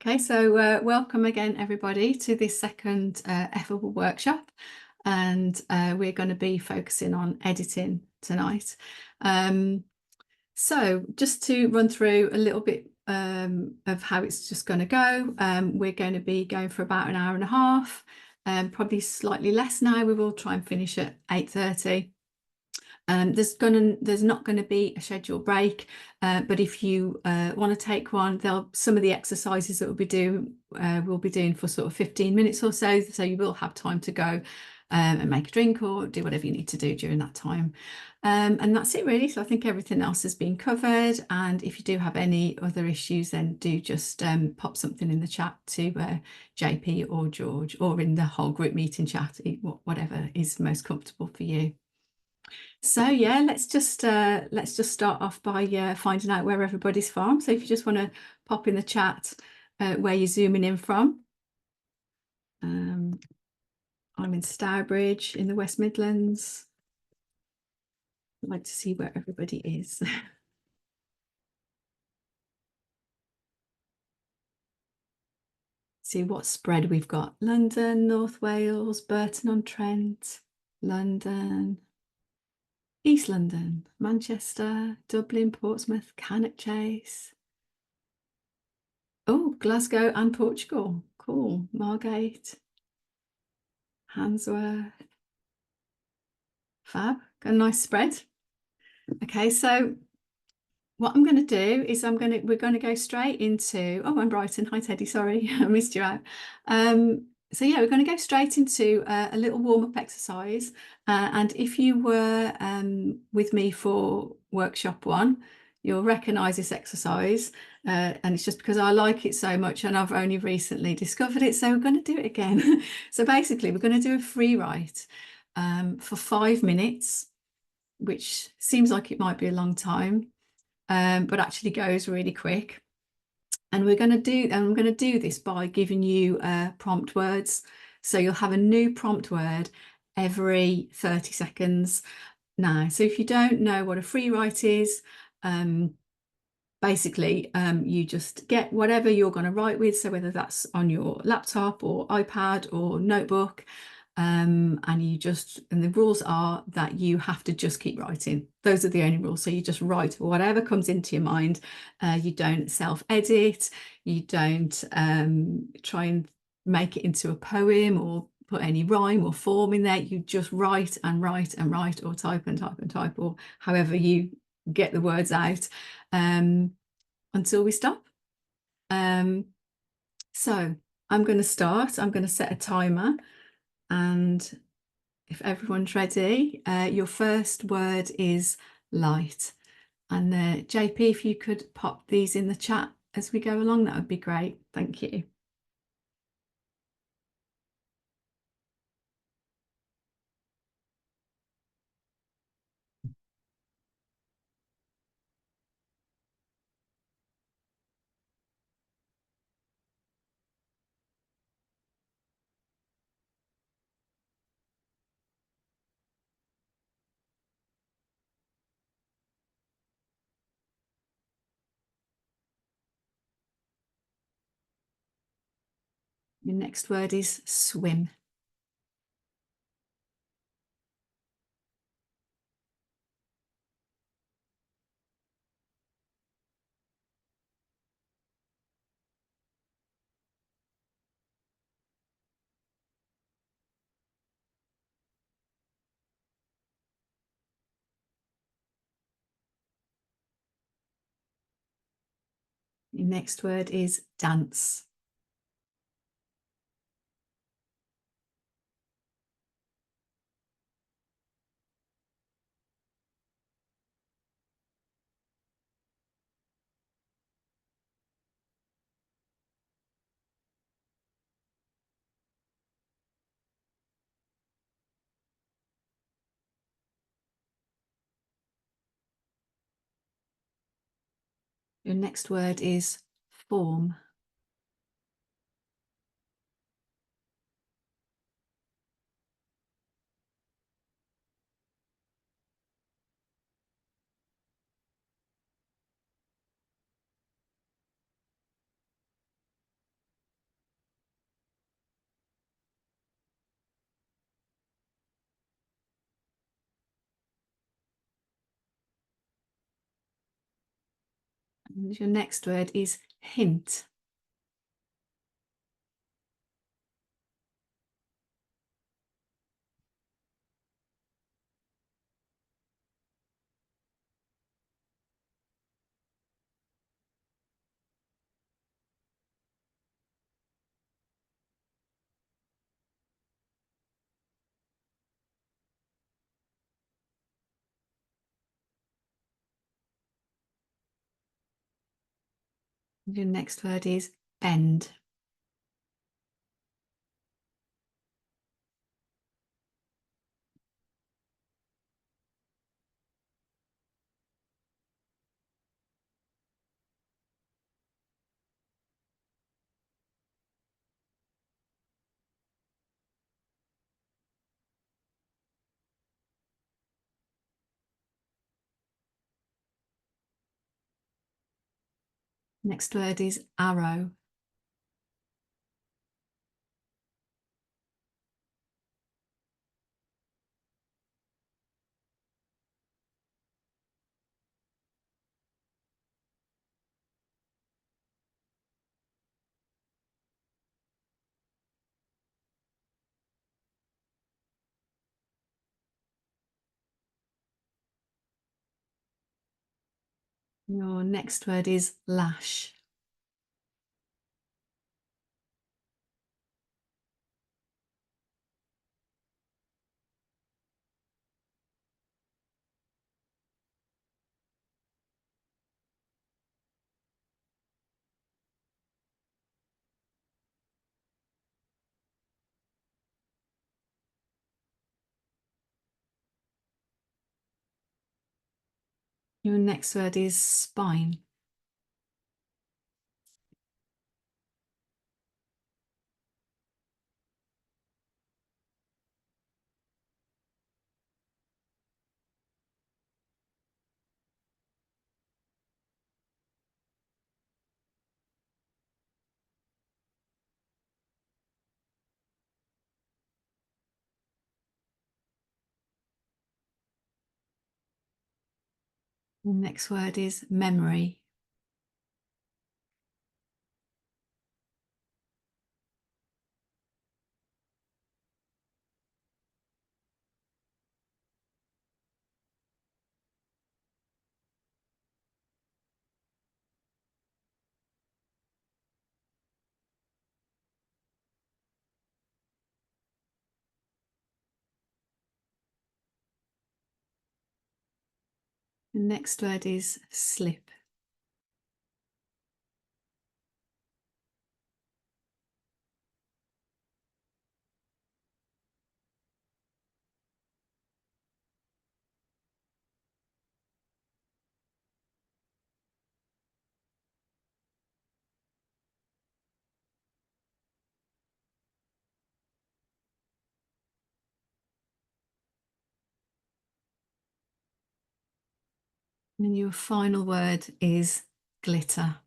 Okay, so welcome again, everybody, to this second eff-able workshop, and we're going to be focusing on editing tonight. So just to run through a little bit of how it's just going to go, we're going to be going for about an hour and a half, probably slightly less now. We will try and finish at 8:30. There's not going to be a scheduled break, but if you want to take one, some of the exercises that we'll be doing for sort of 15 minutes or so. So you will have time to go and make a drink or do whatever you need to do during that time. And that's it really. So I think everything else has been covered. And if you do have any other issues, then do just pop something in the chat to JP or George, or in the whole group meeting chat, whatever is most comfortable for you. So yeah, let's just start off by finding out where everybody's from. So if you just want to pop in the chat where you're zooming in from. I'm in Stourbridge in the West Midlands. I'd like to see where everybody is. See what spread we've got. London, North Wales, Burton-on-Trent, London, East London, Manchester, Dublin, Portsmouth, Cannock Chase. Oh, Glasgow and Portugal. Cool. Margate, Handsworth. Fab. Got a nice spread. Okay, so what I'm going to do is we're going to go straight into, oh, I'm Brighton. Hi, Teddy. Sorry, I missed you out. So yeah, we're going to go straight into a little warm-up exercise. And if you were with me for workshop 1, you'll recognise this exercise. And it's just because I like it so much and I've only recently discovered it. So we're going to do it again. So basically, we're going to do a free write for 5 minutes, which seems like it might be a long time, but actually goes really quick. And I'm going to do this by giving you prompt words. So you'll have a new prompt word every 30 seconds. Now, so if you don't know what a free write is, basically you just get whatever you're going to write with. So whether that's on your laptop or iPad or notebook, and the rules are that you have to just keep writing. Those are the only rules. So you just write whatever comes into your mind. You don't self-edit. You don't try and make it into a poem or put any rhyme or form in there. You just write and write and write, or type and type and type, or however you get the words out until we stop. So I'm going to start. I'm going to set a timer. And if everyone's ready, your first word is light. And JP, if you could pop these in the chat as we go along, that would be great. Thank you. Your next word is swim. Your next word is dance. Your next word is form. And your next word is hint. And your next word is bend. Next word is arrow. Your next word is lash. Your next word is spine. The next word is memory. The next word is slip. And your final word is glitter.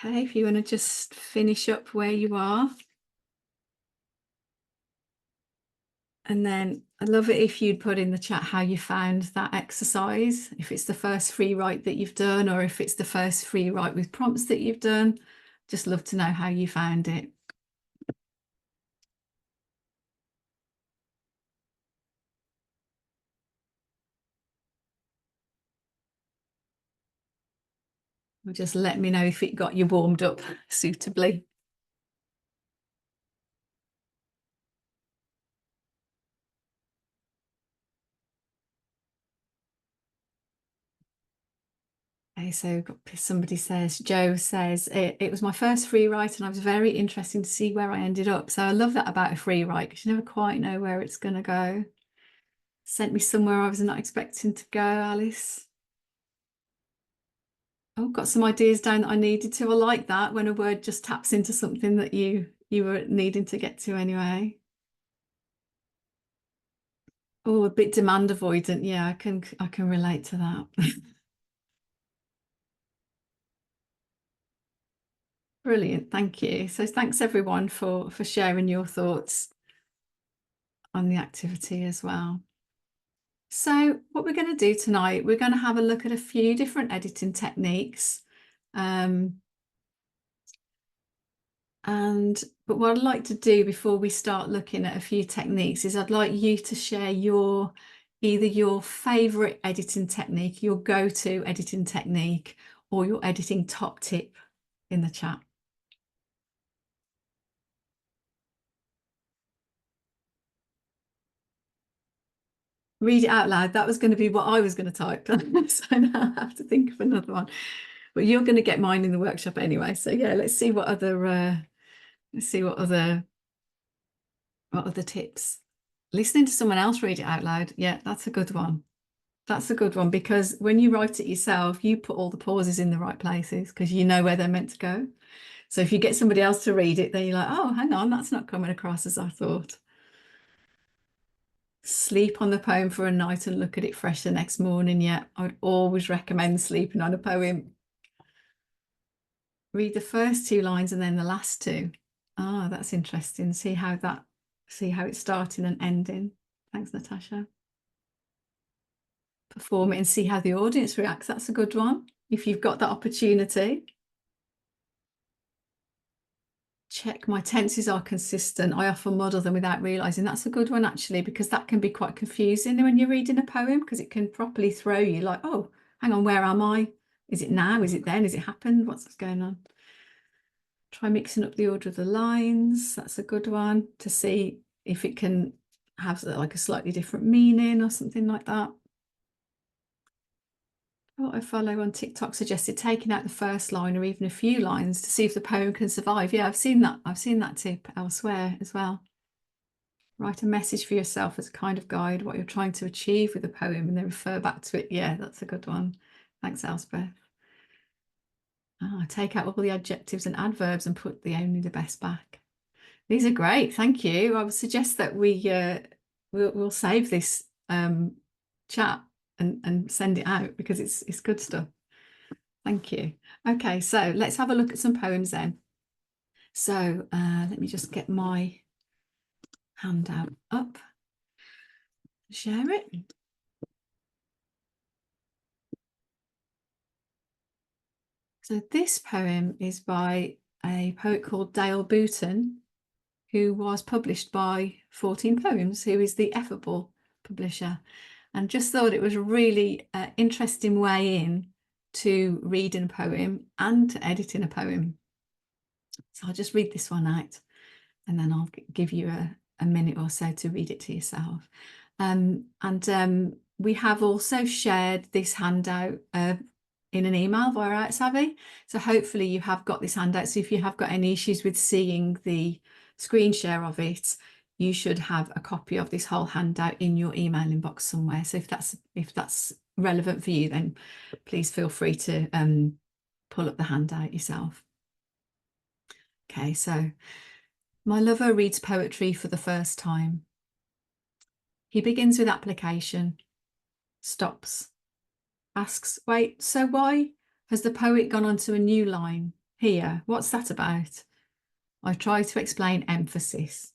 Okay, if you want to just finish up where you are. And then I'd love it if you'd put in the chat how you found that exercise, if it's the first free write that you've done, or if it's the first free write with prompts that you've done. Just love to know how you found it. Or just let me know if it got you warmed up suitably. Okay, so somebody says, Joe says, it was my first free write and I was very interested to see where I ended up. So I love that about a free write because you never quite know where it's going to go. Sent me somewhere I was not expecting to go, Alice. Oh, got some ideas down that I needed to. I like that when a word just taps into something that you were needing to get to anyway. Oh, a bit demand avoidant. Yeah, I can relate to that. Brilliant. Thank you. So thanks everyone for sharing your thoughts on the activity as well. So what we're going to do tonight, we're going to have a look at a few different editing techniques. Um, but what I'd like to do before we start looking at a few techniques is I'd like you to share either your favorite editing technique, your go-to editing technique, or your editing top tip in the chat. Read it out loud. That was going to be what I was going to type. So now I have to think of another one. But you're going to get mine in the workshop anyway. So yeah, let's see what other tips. Listening to someone else read it out loud. Yeah, that's a good one. That's a good one because when you write it yourself, you put all the pauses in the right places because you know where they're meant to go. So if you get somebody else to read it, then you're like, oh, hang on, that's not coming across as I thought. Sleep on the poem for a night and look at it fresh the next morning. Yeah, I would always recommend sleeping on a poem. Read the first two lines and then the last two. Ah, that's interesting. See how it's starting and ending. Thanks, Natasha. Perform it and see how the audience reacts. That's a good one. If you've got that opportunity. Check my tenses are consistent. I often model them without realizing. That's a good one, actually, because that can be quite confusing when you're reading a poem because it can properly throw you like, oh, hang on, where am I? Is it now? Is it then? Is it happened? What's going on? Try mixing up the order of the lines. That's a good one to see if it can have like a slightly different meaning or something like that. What I follow on TikTok suggested taking out the first line or even a few lines to see if the poem can survive. Yeah, I've seen that. I've seen that tip elsewhere as well. Write a message for yourself as a kind of guide, what you're trying to achieve with a poem, and then refer back to it. Yeah, that's a good one. Thanks, Elspeth. Take out all the adjectives and adverbs and put the only the best back. These are great. Thank you. I would suggest that we'll save this chat and send it out because it's good stuff. Thank you. Okay, so let's have a look at some poems then. So let me just get my handout up, share it. So this poem is by a poet called Dale Booton, who was published by 14 Poems, who is the eff-able publisher, and just thought it was a really interesting way in to reading a poem and to editing a poem. So I'll just read this one out and then I'll give you a minute or so to read it to yourself. We have also shared this handout in an email via Savvy. So hopefully you have got this handout. So if you have got any issues with seeing the screen share of it, you should have a copy of this whole handout in your email inbox somewhere. So if that's relevant for you, then please feel free to pull up the handout yourself. Okay, so my lover reads poetry for the first time. He begins with application, stops, asks, wait, so why has the poet gone on to a new line? Here, what's that about? I try to explain emphasis,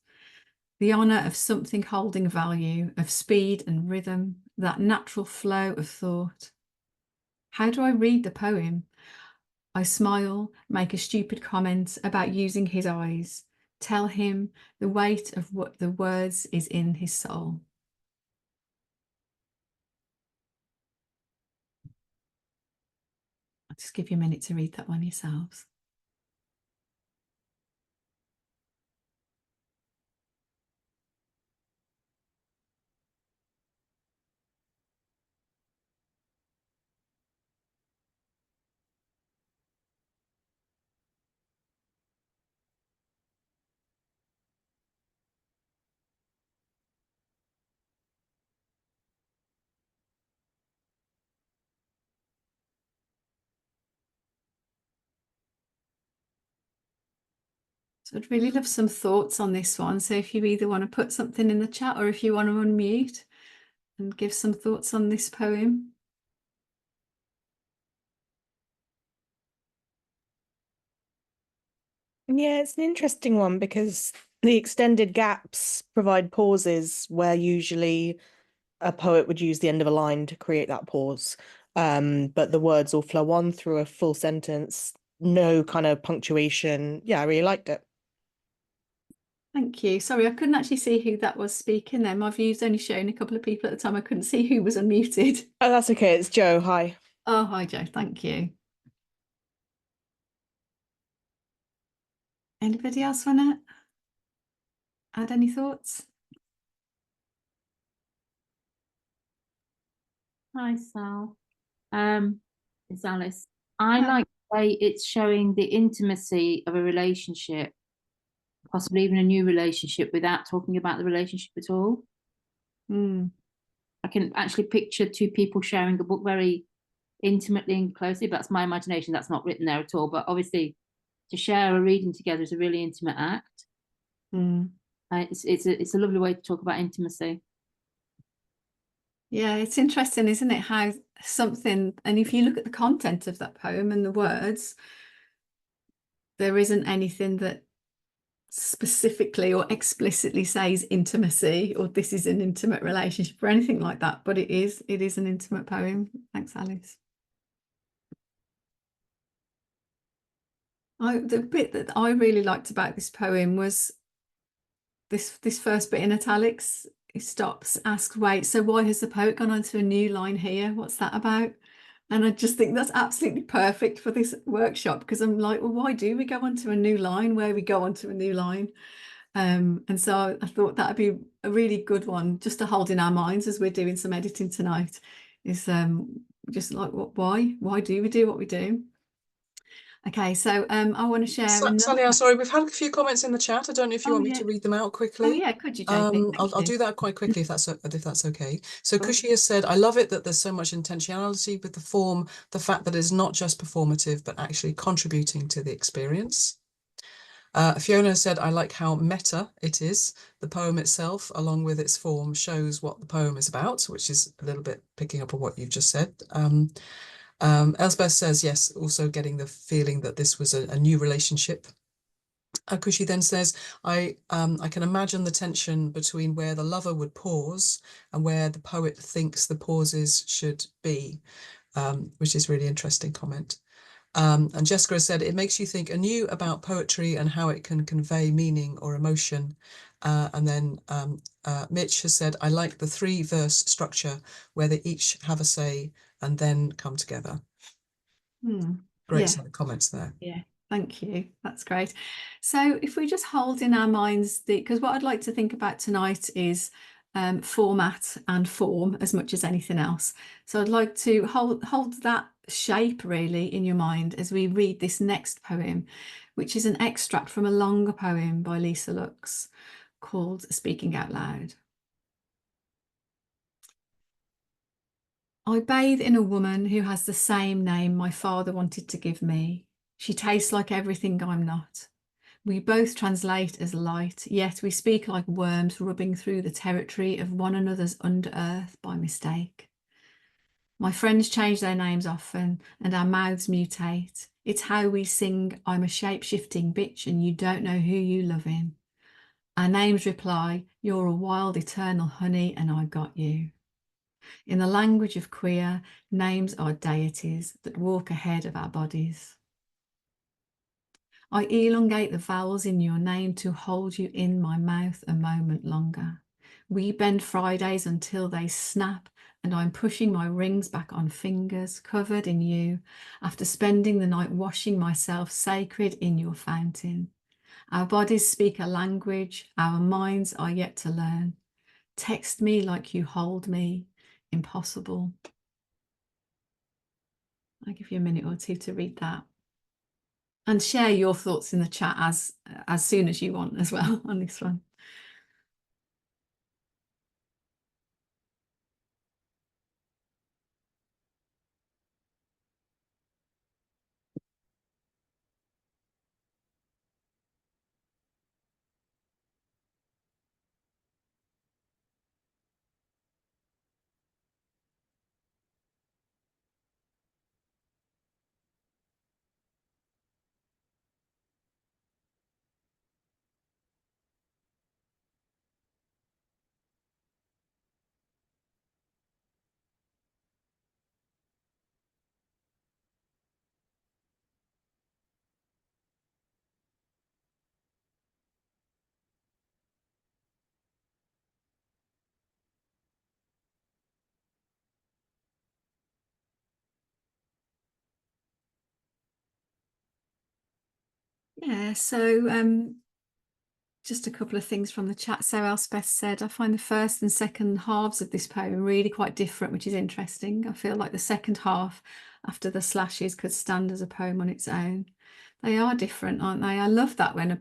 the honour of something holding value, of speed and rhythm, that natural flow of thought. How do I read the poem? I smile, make a stupid comment about using his eyes, tell him the weight of what the words is in his soul. I'll just give you a minute to read that one yourselves. So I'd really love some thoughts on this one. So if you either want to put something in the chat or if you want to unmute and give some thoughts on this poem. Yeah, it's an interesting one because the extended gaps provide pauses where usually a poet would use the end of a line to create that pause. But the words all flow on through a full sentence, no kind of punctuation. Yeah, I really liked it. Thank you. Sorry, I couldn't actually see who that was speaking there. My view's only showing a couple of people at the time. I couldn't see who was unmuted. Oh, that's okay. It's Joe. Hi. Oh, hi, Joe. Thank you. Anybody else want to add any thoughts? Hi, Sal. It's Alice. I Hi. like the way it's showing the intimacy of a relationship, possibly even a new relationship, without talking about the relationship at all. Mm. I can actually picture two people sharing a book very intimately and closely. But that's my imagination. That's not written there at all. But obviously, to share a reading together is a really intimate act. Mm. It's a lovely way to talk about intimacy. Yeah, it's interesting, isn't it? How something, and if you look at the content of that poem and the words, there isn't anything that specifically or explicitly says intimacy or this is an intimate relationship or anything like that, but it is an intimate poem. Thanks, Alice. The bit that I really liked about this poem was this first bit in italics. It stops, asks, wait, so why has the poet gone on to a new line here? What's that about? And I just think that's absolutely perfect for this workshop because I'm like, well, why do we go on to a new line where we go on to a new line? And so I thought that'd be a really good one just to hold in our minds as we're doing some editing tonight is just like why do we do what we do? Okay, so I want to share Sally, I'm sorry, we've had a few comments in the chat. I don't know if you want me yeah. to read them out quickly. Oh yeah, could you, JP? I'll do that quite quickly if that's okay. So Kushi has said, I love it that there's so much intentionality with the form, the fact that it's not just performative, but actually contributing to the experience. Fiona said, I like how meta it is. The poem itself, along with its form, shows what the poem is about, which is a little bit picking up on what you've just said. Elspeth says, yes, also getting the feeling that this was a new relationship. Kushi then says, I can imagine the tension between where the lover would pause and where the poet thinks the pauses should be, which is a really interesting comment. And Jessica said, it makes you think anew about poetry and how it can convey meaning or emotion. And then Mitch has said, I like the 3-verse structure where they each have a say and then come together. Great set of comments there. Yeah, thank you. That's great. So if we just hold in our minds because what I'd like to think about tonight is format and form as much as anything else. So I'd like to hold that shape really in your mind as we read this next poem, which is an extract from a longer poem by Lisa Lux called Speaking Out Loud. I bathe in a woman who has the same name my father wanted to give me. She tastes like everything I'm not. We both translate as light, yet we speak like worms rubbing through the territory of one another's under earth by mistake. My friends change their names often, and our mouths mutate. It's how we sing, I'm a shape-shifting bitch and you don't know who you loving. Our names reply, you're a wild eternal honey and I got you. In the language of queer, names are deities that walk ahead of our bodies. I elongate the vowels in your name to hold you in my mouth a moment longer. We bend Fridays until they snap, and I'm pushing my rings back on fingers covered in you after spending the night washing myself sacred in your fountain. Our bodies speak a language our minds are yet to learn. Text me like you hold me. Impossible. I'll give you a minute or two to read that. And share your thoughts in the chat as soon as you want as well on this one. Yeah, so just a couple of things from the chat. So Elspeth said, I find the first and second halves of this poem really quite different, which is interesting. I feel like the second half after the slashes could stand as a poem on its own. They are different, aren't they? I love that when a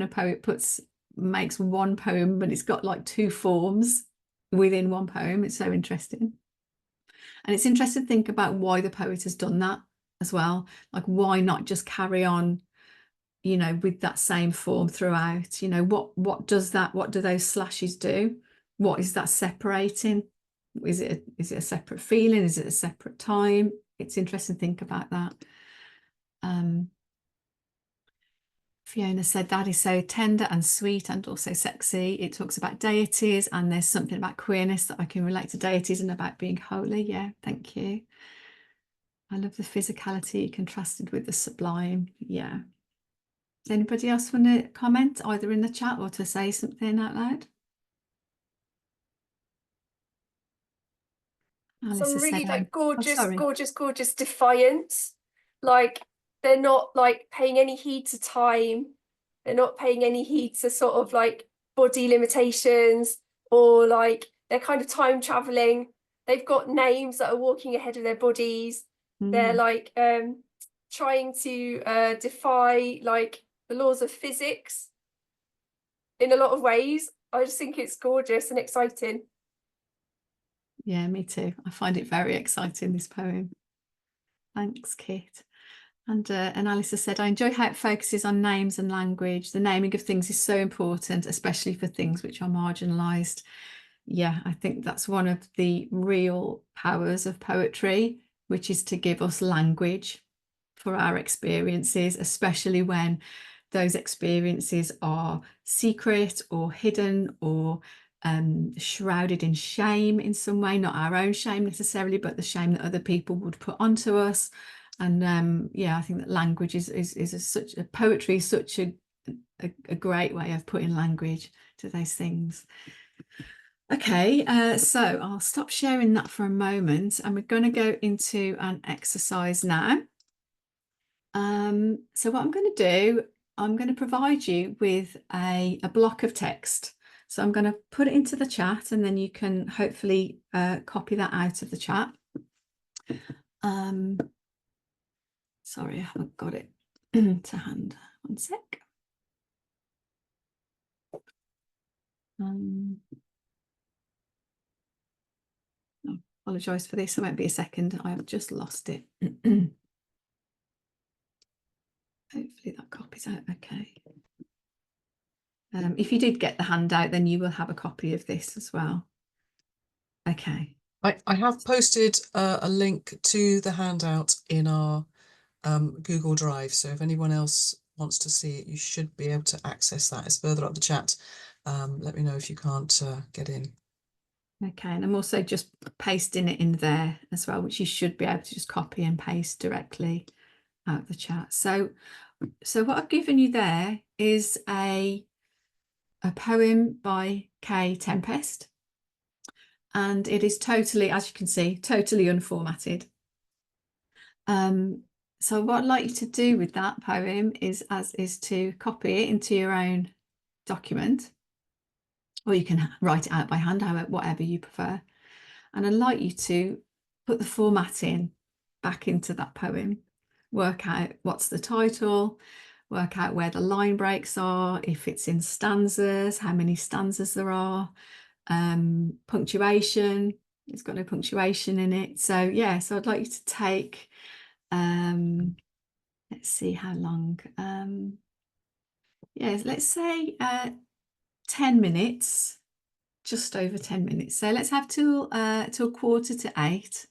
poet makes one poem, but it's got like two forms within one poem. It's so interesting. And it's interesting to think about why the poet has done that as well. Like, why not just carry on, you know, with that same form throughout? You know, what do those slashes do? What is that separating? Is it a separate feeling? Is it a separate time? It's interesting to think about that. Fiona said that is so tender and sweet and also sexy. It talks about deities, and there's something about queerness that I can relate to deities and about being holy. Yeah, thank you. I love the physicality contrasted with the sublime. Yeah. Does anybody else want to comment either in the chat or to say something out loud? Some really like gorgeous, sorry. gorgeous defiance. Like they're not like paying any heed to time. They're not paying any heed to sort of like body limitations, or like they're kind of time traveling. They've got names that are walking ahead of their bodies. They're like trying to defy like the laws of physics in a lot of ways. I just think it's gorgeous and exciting. Yeah, me too. I find it very exciting, this poem. Thanks, Kit. And Alice said, I enjoy how it focuses on names and language. The naming of things is so important, especially for things which are marginalised. Yeah, I think that's one of the real powers of poetry, which is to give us language for our experiences, especially when those experiences are secret or hidden or shrouded in shame in some way, not our own shame necessarily, but the shame that other people would put onto us. And yeah, I think that language poetry is such a great way of putting language to those things. Okay, so I'll stop sharing that for a moment, and we're going to go into an exercise now. So what I'm going to do, I'm going to provide you with a block of text. So I'm going to put it into the chat, and then you can hopefully copy that out of the chat. Sorry, I haven't got it to hand. One sec. I apologise for this. I won't be a second. I have just lost it. Hopefully that copies out okay. If you did get the handout, then you will have a copy of this as well. Okay. I have posted a link to the handout in our Google Drive. So if anyone else wants to see it, you should be able to access that. It's further up the chat. Let me know if you can't get in. Okay, and I'm also just pasting it in there as well, which you should be able to just copy and paste directly out of the chat. So what I've given you there is a poem by Kay Tempest, and it is totally, as you can see, totally unformatted. So what I'd like you to do with that poem is to copy it into your own document, or you can write it out by hand, whatever you prefer. And I'd like you to put the formatting back into that poem, work out what's the title, work out where the line breaks are, if it's in stanzas, how many stanzas there are, punctuation. It's got no punctuation in it. So yeah, so I'd like you to take, let's see how long, yeah, let's say 10 minutes, just over 10 minutes. So let's have till 7:45,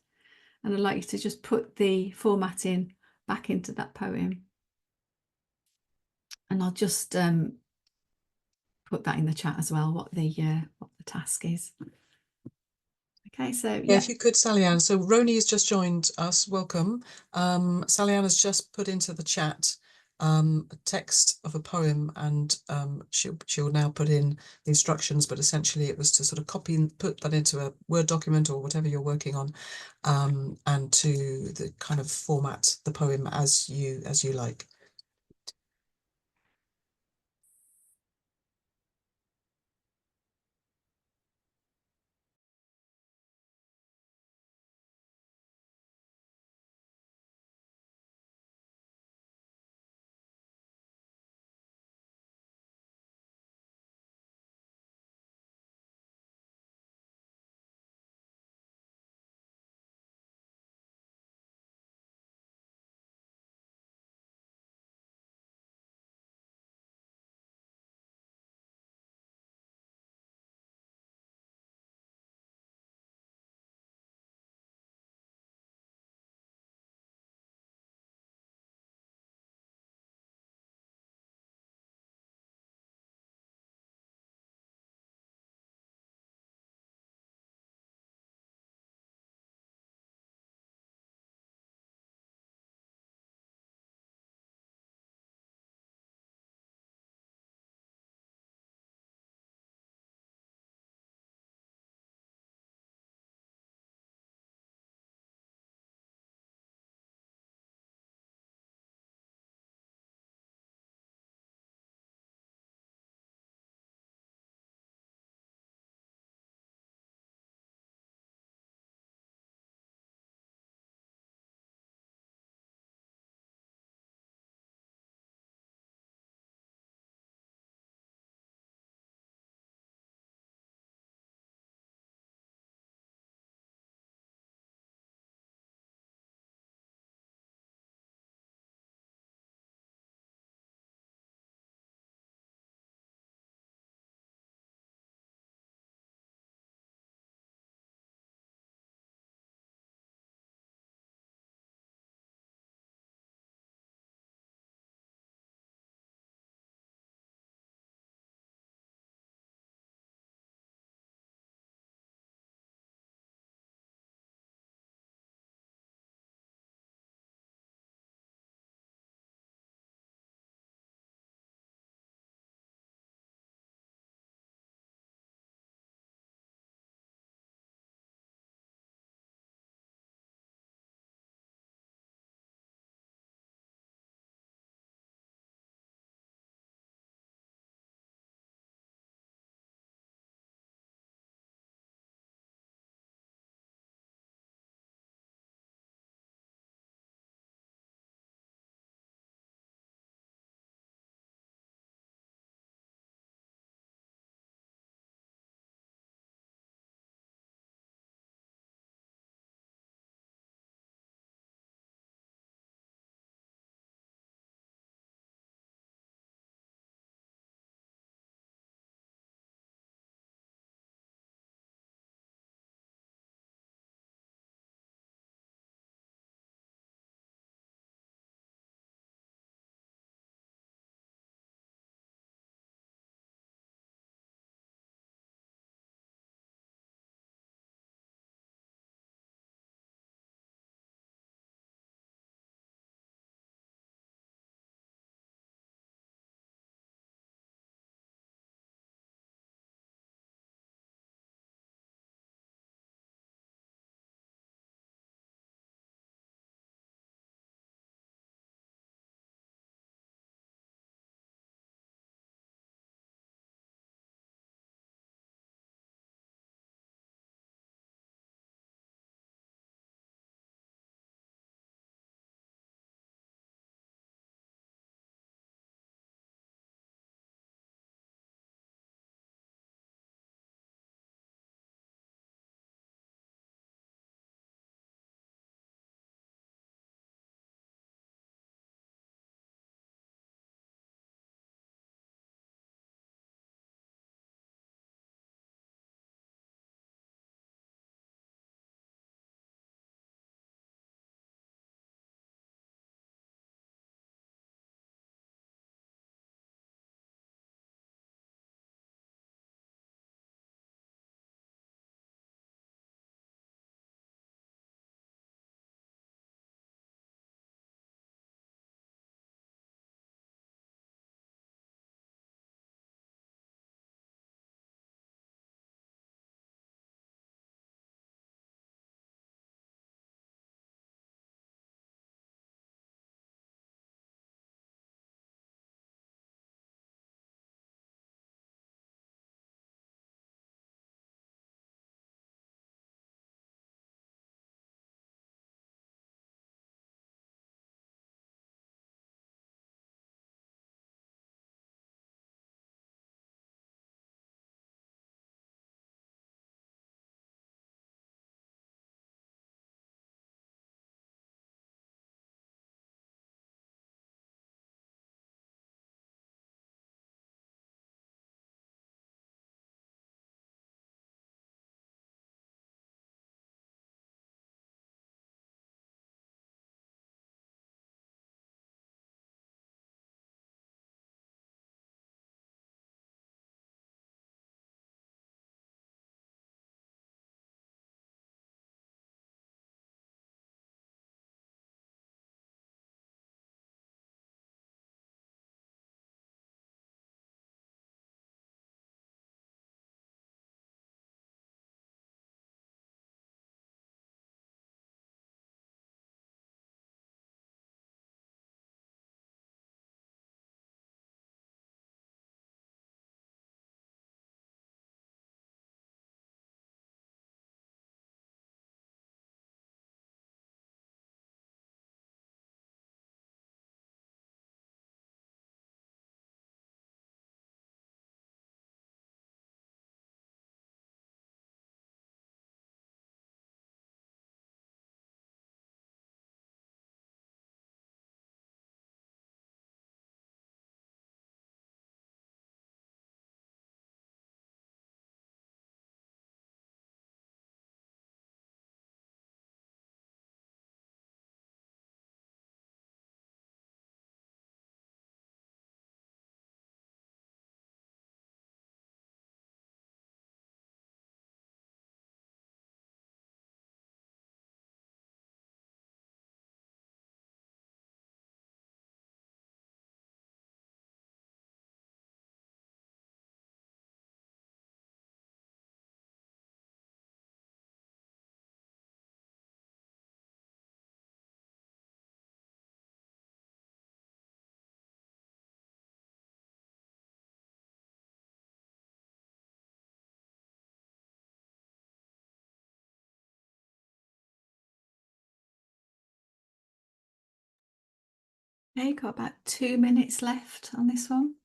and I'd like you to just put the formatting back into that poem. And I'll just put that in the chat as well, what the task is. Okay, so yeah, if you could, Sallyanne. So Roni has just joined us. Welcome. Sallyanne has just put into the chat a text of a poem, and she'll now put in the instructions, but essentially it was to sort of copy and put that into a Word document or whatever you're working on, and to the kind of format the poem as you like. Okay, got about 2 minutes left on this one.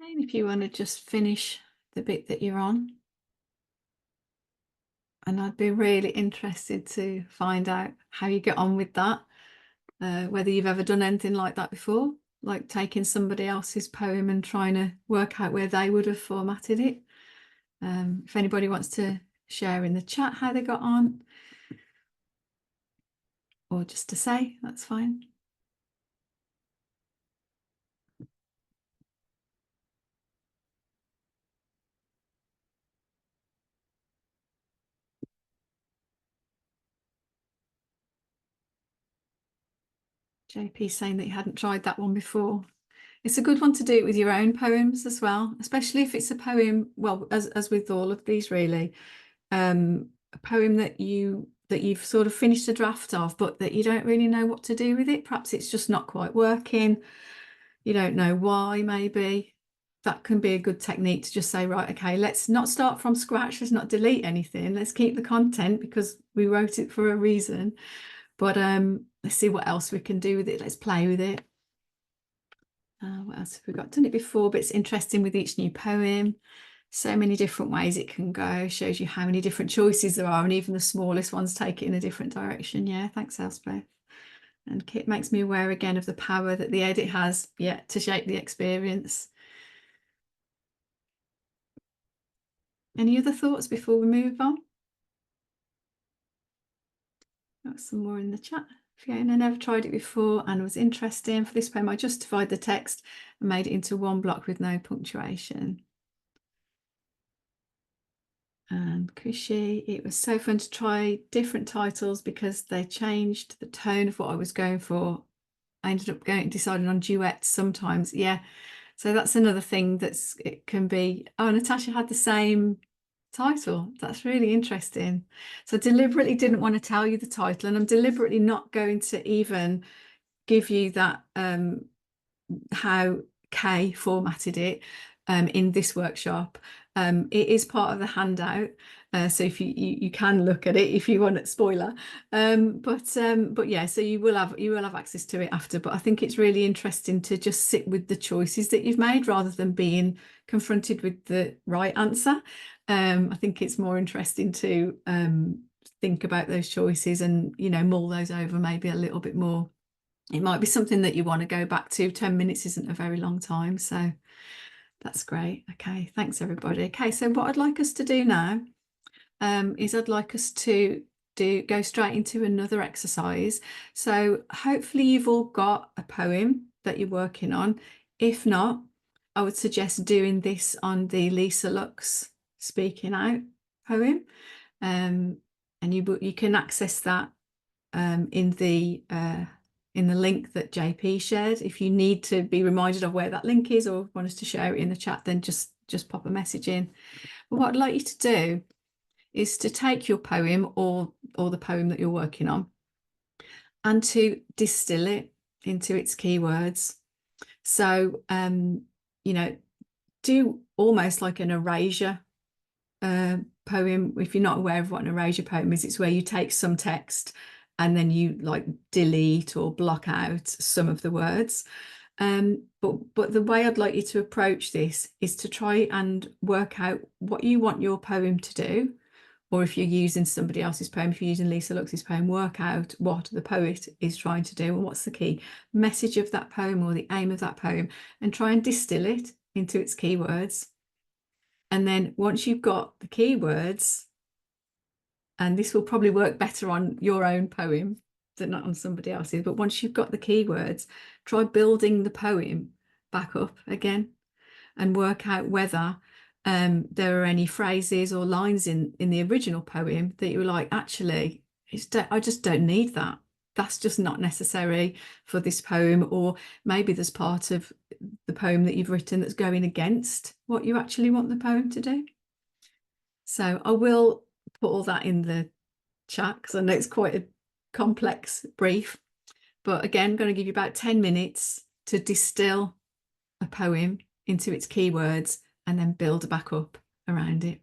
And if you want to just finish the bit that you're on. And I'd be really interested to find out how you get on with that, whether you've ever done anything like that before, like taking somebody else's poem and trying to work out where they would have formatted it. If anybody wants to share in the chat how they got on, or just to say, that's fine. JP saying that you hadn't tried that one before. It's a good one to do it with your own poems as well, especially if it's a poem, well, as with all of these really, a poem that you've sort of finished a draft of, but that you don't really know what to do with it. Perhaps it's just not quite working. You don't know why, maybe. That can be a good technique to just say, right, okay, let's not start from scratch. Let's not delete anything. Let's keep the content because we wrote it for a reason. But let's see what else we can do with it. Let's play with it. What else have we got? Done it before, but it's interesting with each new poem. So many different ways it can go. Shows you how many different choices there are, and even the smallest ones take it in a different direction. Yeah, thanks, Elspeth. And Kit makes me aware again of the power that the edit has, yeah, to shape the experience. Any other thoughts before we move on? Got some more in the chat. Fiona never tried it before and was interesting. For this poem, I justified the text and made it into one block with no punctuation. And Kushi, it was so fun to try different titles because they changed the tone of what I was going for. I ended up deciding on duets sometimes. Yeah, so that's another thing it can be. Oh, Natasha had the same title. That's really interesting. So I deliberately didn't want to tell you the title, and I'm deliberately not going to even give you that how Kay formatted it in this workshop. It is part of the handout, so if you can look at it if you want a spoiler. But yeah, so you will have access to it after. But I think it's really interesting to just sit with the choices that you've made rather than being confronted with the right answer. I think it's more interesting to think about those choices and mull those over maybe a little bit more. It might be something that you want to go back to. 10 minutes isn't a very long time, so that's great. Okay, thanks everybody. Okay, so what I'd like us to do now is I'd like us to go straight into another exercise. So hopefully you've all got a poem that you're working on. If not, I would suggest doing this on the Lisa Lux Speaking Out poem, and you can access that in the link that JP shared. If you need to be reminded of where that link is or want us to share it in the chat, then just pop a message in. But what I'd like you to do is to take your poem or the poem that you're working on and to distill it into its keywords. So, do almost like an erasure poem. If you're not aware of what an erasure poem is, it's where you take some text and then you like delete or block out some of the words. But the way I'd like you to approach this is to try and work out what you want your poem to do. Or if you're using somebody else's poem, if you're using Lisa Lux's poem, work out what the poet is trying to do and what's the key message of that poem or the aim of that poem, and try and distill it into its keywords. And then once you've got the keywords, and this will probably work better on your own poem than not on somebody else's, but once you've got the keywords, try building the poem back up again and work out whether there are any phrases or lines in the original poem that you were like, actually, I just don't need that. That's just not necessary for this poem. Or maybe there's part of the poem that you've written that's going against what you actually want the poem to do. So I will put all that in the chat because I know it's quite a complex brief. But again, I'm going to give you about 10 minutes to distill a poem into its keywords and then build back up around it.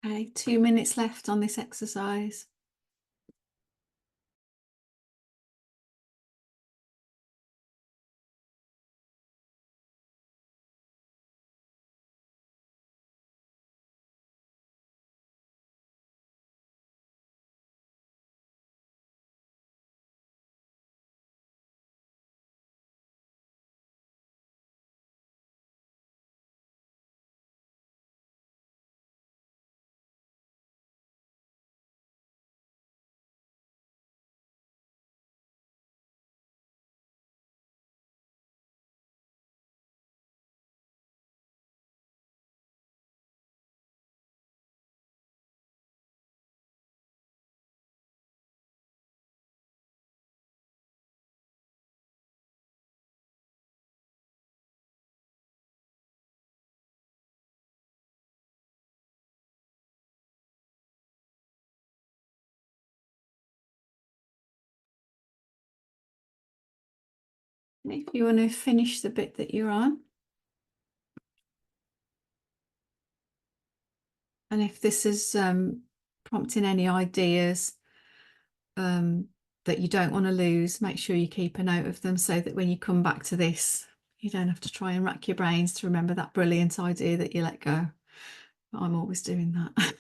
Okay, 2 minutes left on this exercise. If you want to finish the bit that you're on. And if this is prompting any ideas that you don't want to lose, make sure you keep a note of them so that when you come back to this, you don't have to try and rack your brains to remember that brilliant idea that you let go. But I'm always doing that.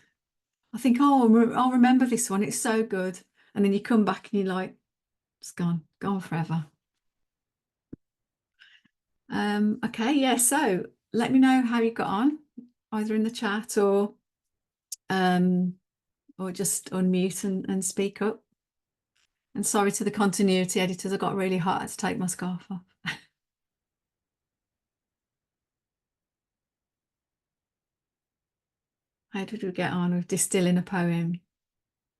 I think, oh, I'll remember this one. It's so good. And then you come back and you're like, it's gone forever. Okay, yeah, so let me know how you got on, either in the chat or just unmute and speak up. And sorry to the continuity editors, I got really hot, I had to take my scarf off. How did we get on with distilling a poem?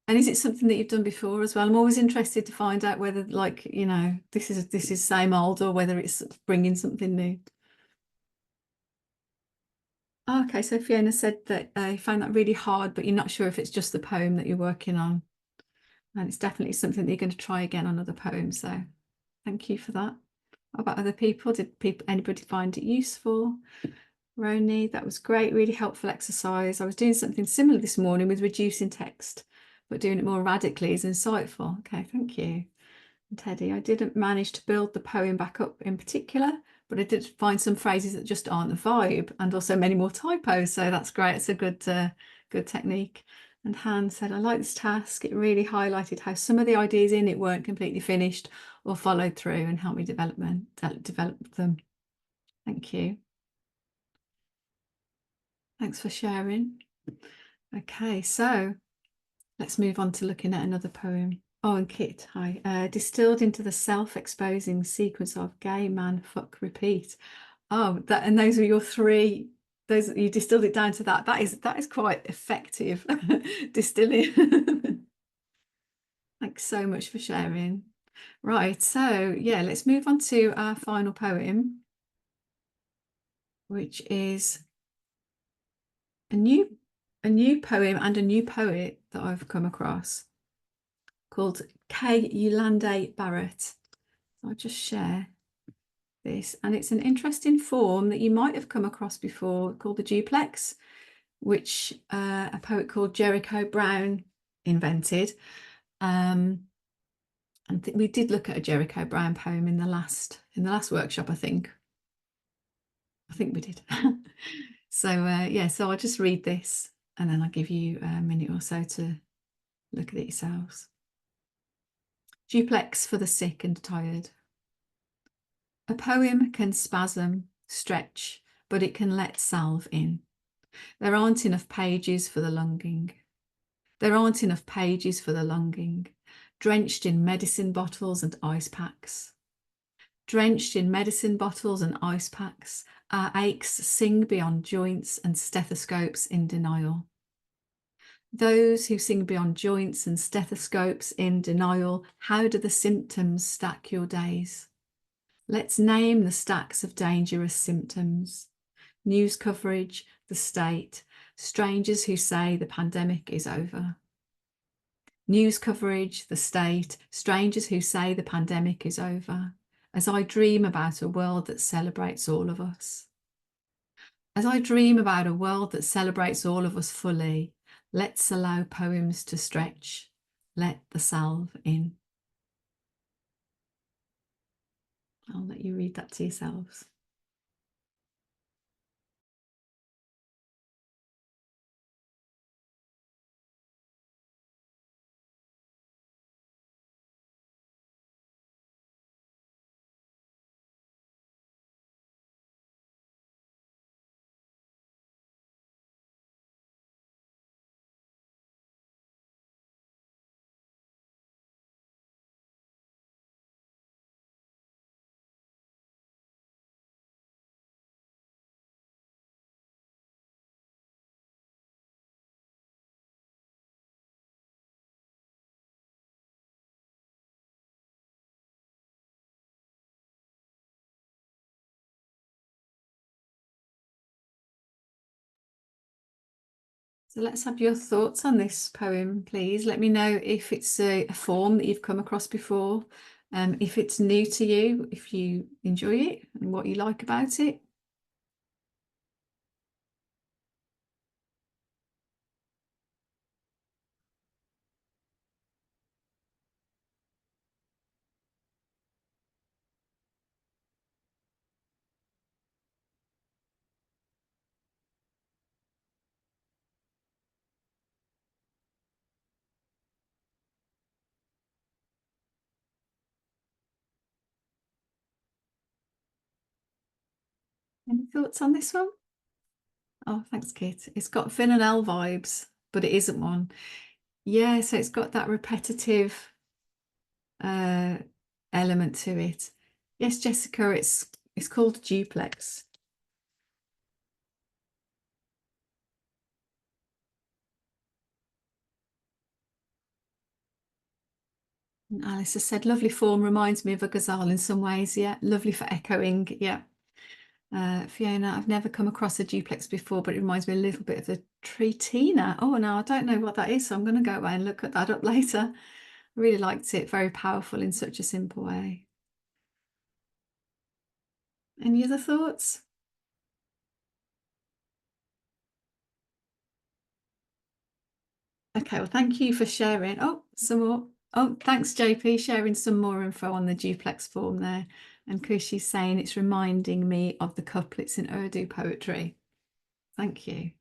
And is it something that you've done before as well? I'm always interested to find out whether, like, you know, this is same old or whether it's bringing something new. Okay, so Fiona said that you found that really hard, but you're not sure if it's just the poem that you're working on. And it's definitely something that you're going to try again on other poems. So thank you for that. What about other people? Did anybody find it useful? Roni, that was great, really helpful exercise. I was doing something similar this morning with reducing text, but doing it more radically is insightful. Okay, thank you. And Teddy, I didn't manage to build the poem back up in particular, but I did find some phrases that just aren't the vibe, and also many more typos. So that's great. It's a good technique. And Han said, I like this task. It really highlighted how some of the ideas in it weren't completely finished or followed through, and helped me develop them. Thank you. Thanks for sharing. Okay, so let's move on to looking at another poem. Oh, and Kit, hi. Distilled into the self-exposing sequence of gay man, fuck, repeat. Oh, that, and those are your three. Those, you distilled it down to that. That is quite effective distilling. Thanks so much for sharing. Right, so yeah, let's move on to our final poem, which is a new poem and a new poet that I've come across, called Kay Yolande Barrett. I'll just share this, and it's an interesting form that you might have come across before, called the duplex, which a poet called Jericho Brown invented. And we did look at a Jericho Brown poem in the last workshop, I think we did. So yeah, so I'll just read this and then I'll give you a minute or so to look at it yourselves. Duplex for the sick and tired. A poem can spasm, stretch, but it can let salve in. There aren't enough pages for the longing. There aren't enough pages for the longing, drenched in medicine bottles and ice packs. Drenched in medicine bottles and ice packs, our aches sing beyond joints and stethoscopes in denial. Those who sing beyond joints and stethoscopes in denial, how do the symptoms stack your days? Let's name the stacks of dangerous symptoms. News coverage, the state, strangers who say the pandemic is over. News coverage, the state, strangers who say the pandemic is over. As I dream about a world that celebrates all of us. As I dream about a world that celebrates all of us fully, Let's allow poems to stretch. Let the salve in. I'll let you read that to yourselves. So let's have your thoughts on this poem, please. Let me know if it's a form that you've come across before, if it's new to you, if you enjoy it and what you like about it. Any thoughts on this one? Oh, thanks, Kit. It's got Finn and Elle vibes, but it isn't one. Yeah, so it's got that repetitive element to it. Yes, Jessica, it's called Duplex. And Alice has said, lovely form, reminds me of a ghazal in some ways. Yeah, lovely for echoing. Yeah. Fiona, I've never come across a duplex before, but it reminds me a little bit of the tretina. Oh, no, I don't know what that is, so I'm going to go away and look at that up later. I really liked it. Very powerful in such a simple way. Any other thoughts? Okay, well, thank you for sharing. Oh, some more. Oh, thanks, JP, sharing some more info on the duplex form there. And Kushi's saying it's reminding me of the couplets in Urdu poetry. Thank you.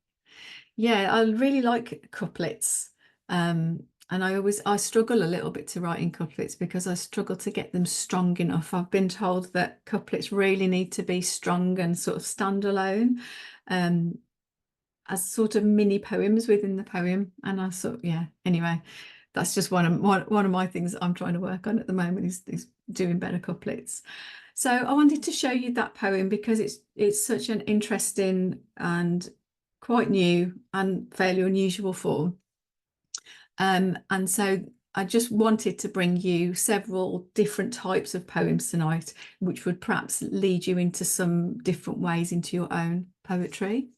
Yeah, I really like couplets. And I struggle a little bit to write in couplets because I struggle to get them strong enough. I've been told that couplets really need to be strong and sort of standalone. As sort of mini poems within the poem. And I sort, yeah, anyway, that's just one of my things that I'm trying to work on at the moment is doing better couplets. So I wanted to show you that poem because it's such an interesting and quite new and fairly unusual form. And so I just wanted to bring you several different types of poems tonight, which would perhaps lead you into some different ways into your own poetry.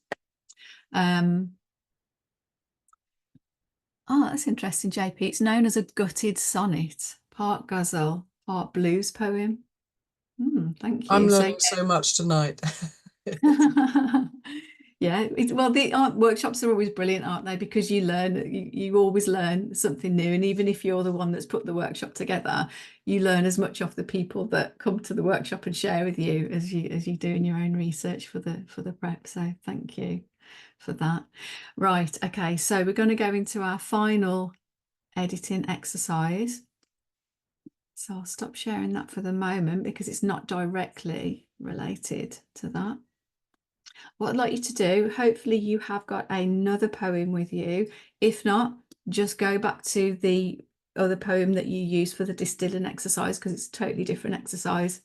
Oh, that's interesting, JP. It's known as a gutted sonnet, part ghazal, part blues poem. Thank you. I'm learning so much tonight. Yeah, well, the art workshops are always brilliant, aren't they? Because you learn, you always learn something new. And even if you're the one that's put the workshop together, you learn as much off the people that come to the workshop and share with you as you do in your own research for the prep. So thank you for that. Right, okay, so we're going to go into our final editing exercise. So I'll stop sharing that for the moment because it's not directly related to that. What I'd like you to do, hopefully you have got another poem with you. If not, just go back to the other poem that you used for the distilling exercise because it's a totally different exercise.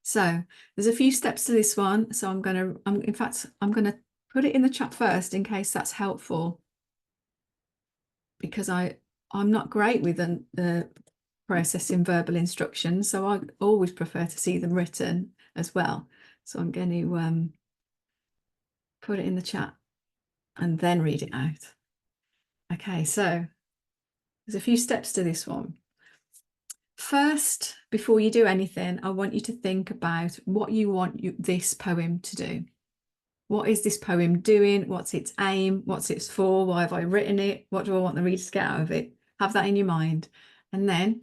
So there's a few steps to this one. So I'm going to put it in the chat first in case that's helpful because I'm not great with processing verbal instructions. So I always prefer to see them written as well. So I'm going to put it in the chat and then read it out. Okay, so there's a few steps to this one. First, before you do anything, I want you to think about what you want this poem to do. What is this poem doing? What's its aim? What's its for? Why have I written it? What do I want the reader to get out of it? Have that in your mind. And then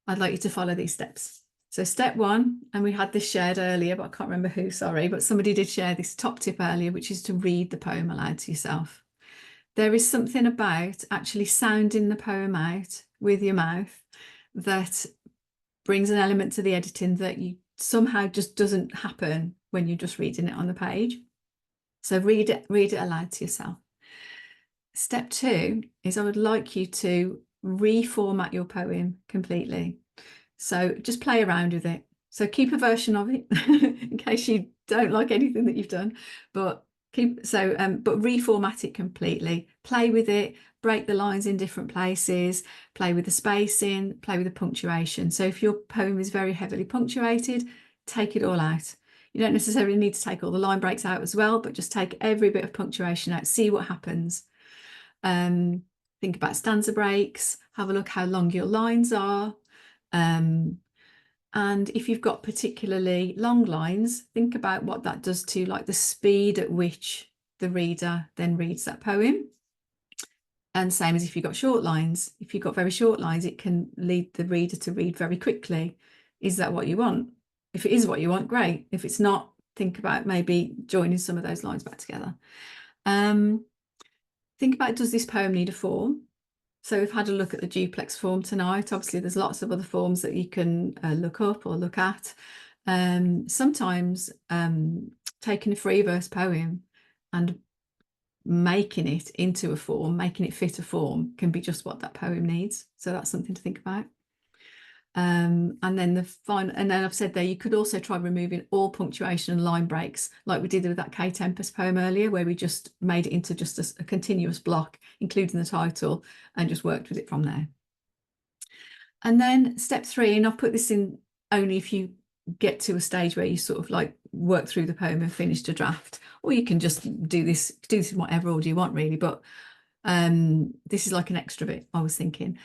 I'd like you to follow these steps. So step 1, and we had this shared earlier, but I can't remember who, sorry, but somebody did share this top tip earlier, which is to read the poem aloud to yourself. There is something about actually sounding the poem out with your mouth that brings an element to the editing that you somehow just doesn't happen when you're just reading it on the page. So read it aloud to yourself. Step 2 is I would like you to reformat your poem completely. So just play around with it. So keep a version of it in case you don't like anything that you've done, but reformat it completely. Play with it, break the lines in different places, play with the spacing, play with the punctuation. So if your poem is very heavily punctuated, take it all out. You don't necessarily need to take all the line breaks out as well, but just take every bit of punctuation out, see what happens. Think about stanza breaks, have a look how long your lines are. And if you've got particularly long lines, think about what that does to like the speed at which the reader then reads that poem. And same as if you've got short lines. If you've got very short lines, it can lead the reader to read very quickly. Is that what you want? If it is what you want, great. If it's not, think about maybe joining some of those lines back together. Think about, does this poem need a form? So we've had a look at the duplex form tonight. Obviously, there's lots of other forms that you can look up or look at. Sometimes taking a free verse poem and making it into a form, making it fit a form, can be just what that poem needs. So that's something to think about. And then and then I've said there, you could also try removing all punctuation and line breaks, like we did with that K Tempest poem earlier, where we just made it into just a continuous block, including the title, and just worked with it from there. And then step 3, and I'll put this in only if you get to a stage where you sort of like work through the poem and finished a draft, or you can just do this in whatever order you want really, but this is like an extra bit I was thinking,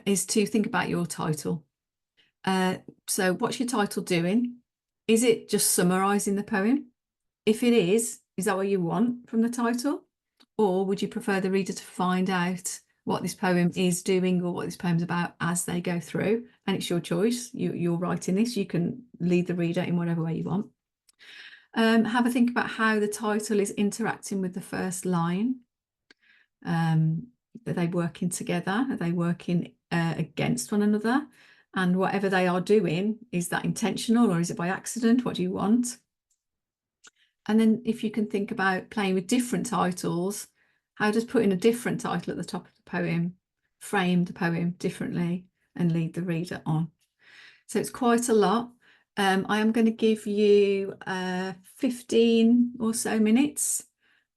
is to think about your title. So what's your title doing? Is it just summarising the poem? If it is that what you want from the title? Or would you prefer the reader to find out what this poem is doing or what this poem's about as they go through? And it's your choice. You're writing this. You can lead the reader in whatever way you want. Have a think about how the title is interacting with the first line. Are they working together? Are they working against one another? And whatever they are doing, is that intentional or is it by accident? What do you want? And then if you can think about playing with different titles, how does putting a different title at the top of the poem frame the poem differently and lead the reader on? So it's quite a lot. I am going to give you 15 or so minutes.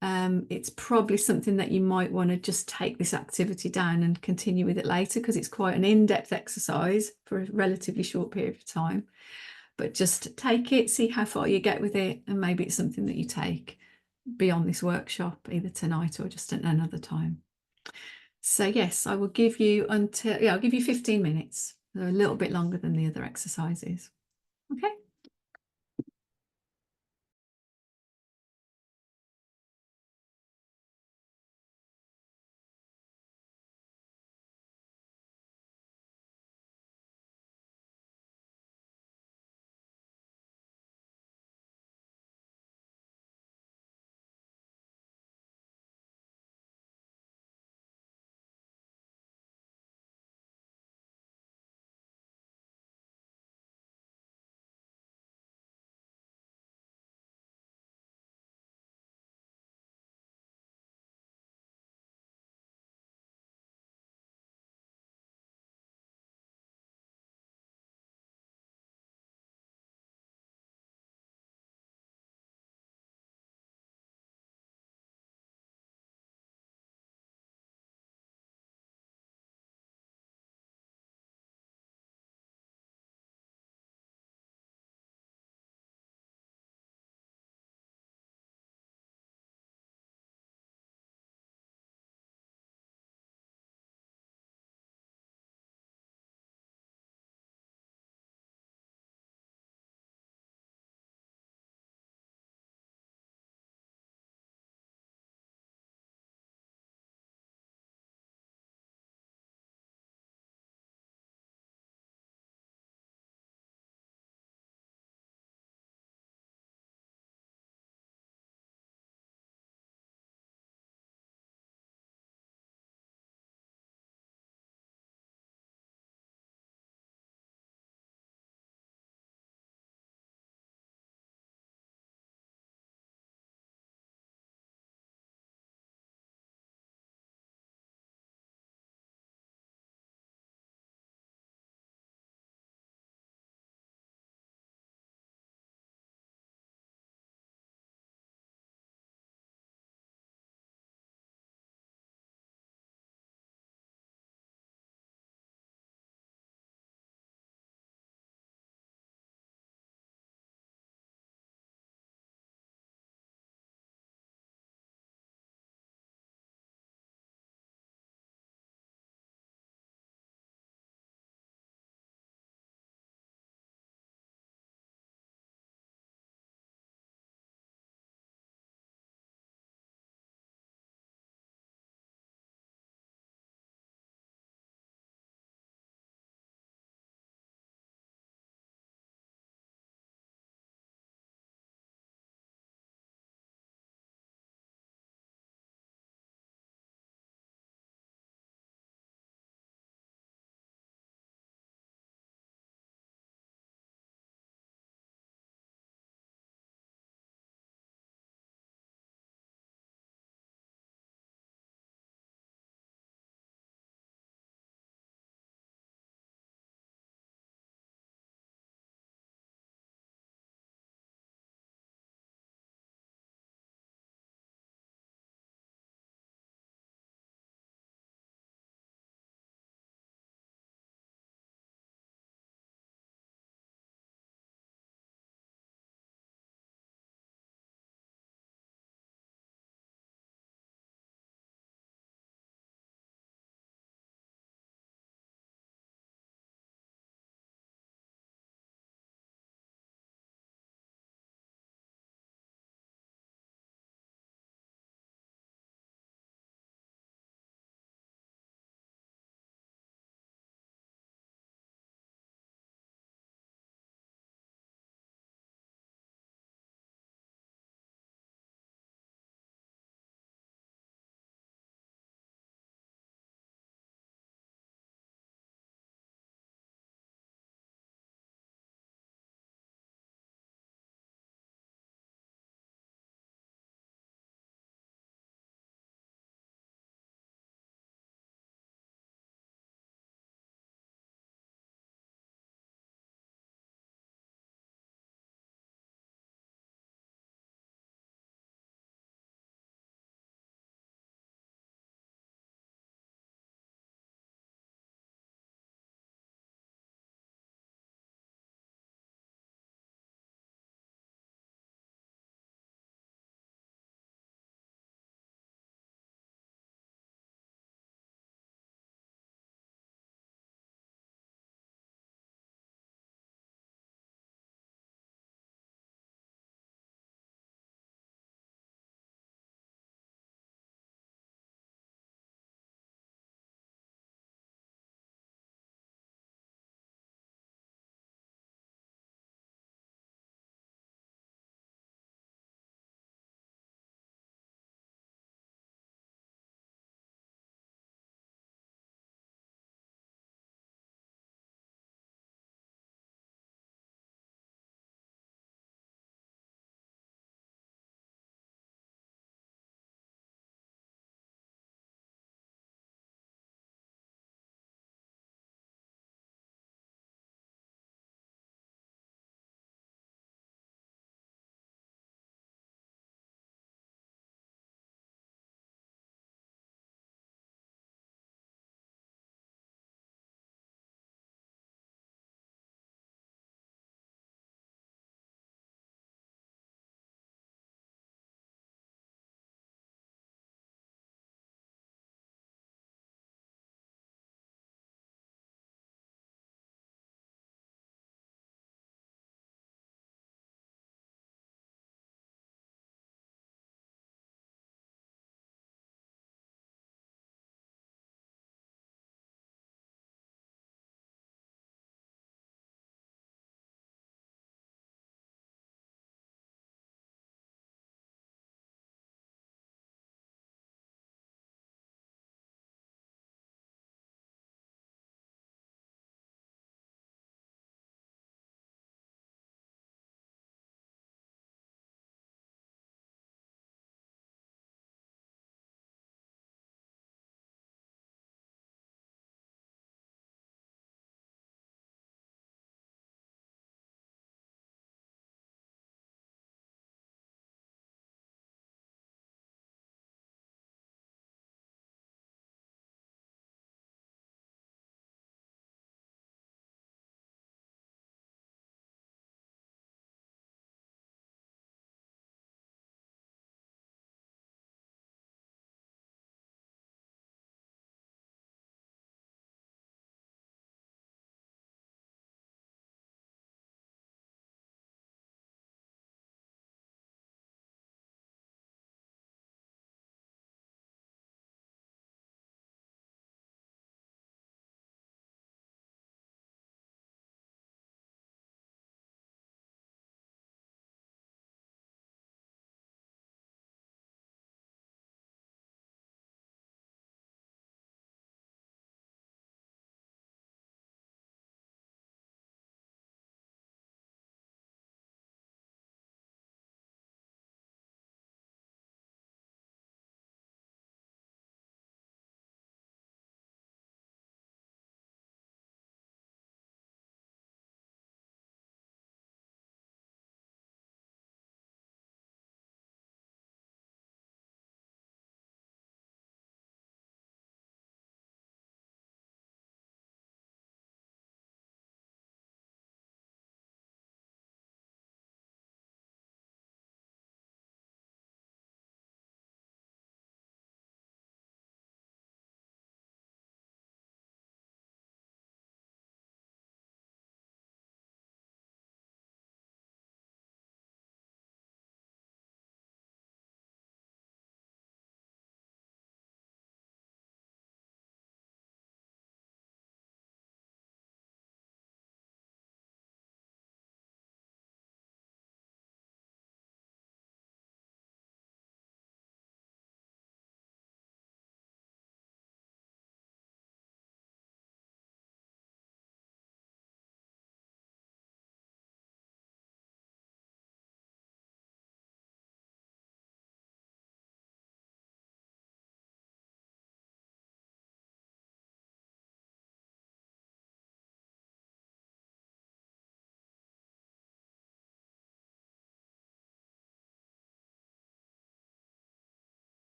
It's probably something that you might want to just take this activity down and continue with it later, because it's quite an in-depth exercise for a relatively short period of time. But just take it, see how far you get with it, and maybe it's something that you take beyond this workshop, either tonight or just at another time. So yes, I will give you I'll give you 15 minutes. They're a little bit longer than the other exercises. Okay.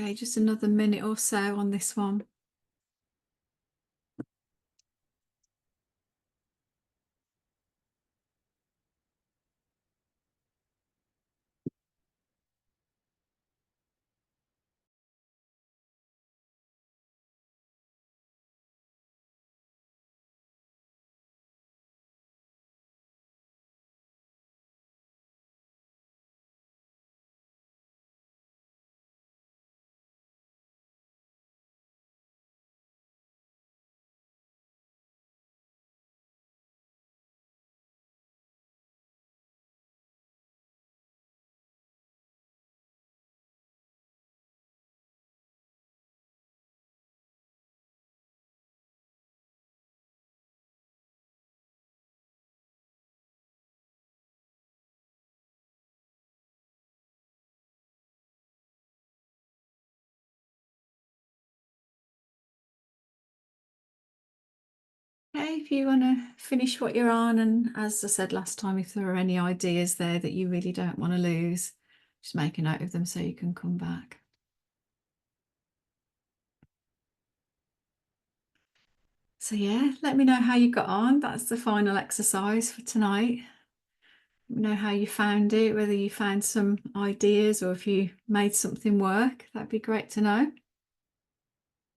Okay, just another minute or so on this one. Okay, if you want to finish what you're on, and as I said last time, if there are any ideas there that you really don't want to lose, just make a note of them so you can come back. So yeah, let me know how you got on. That's the final exercise for tonight. Let me know how you found it, whether you found some ideas or if you made something work. That'd be great to know.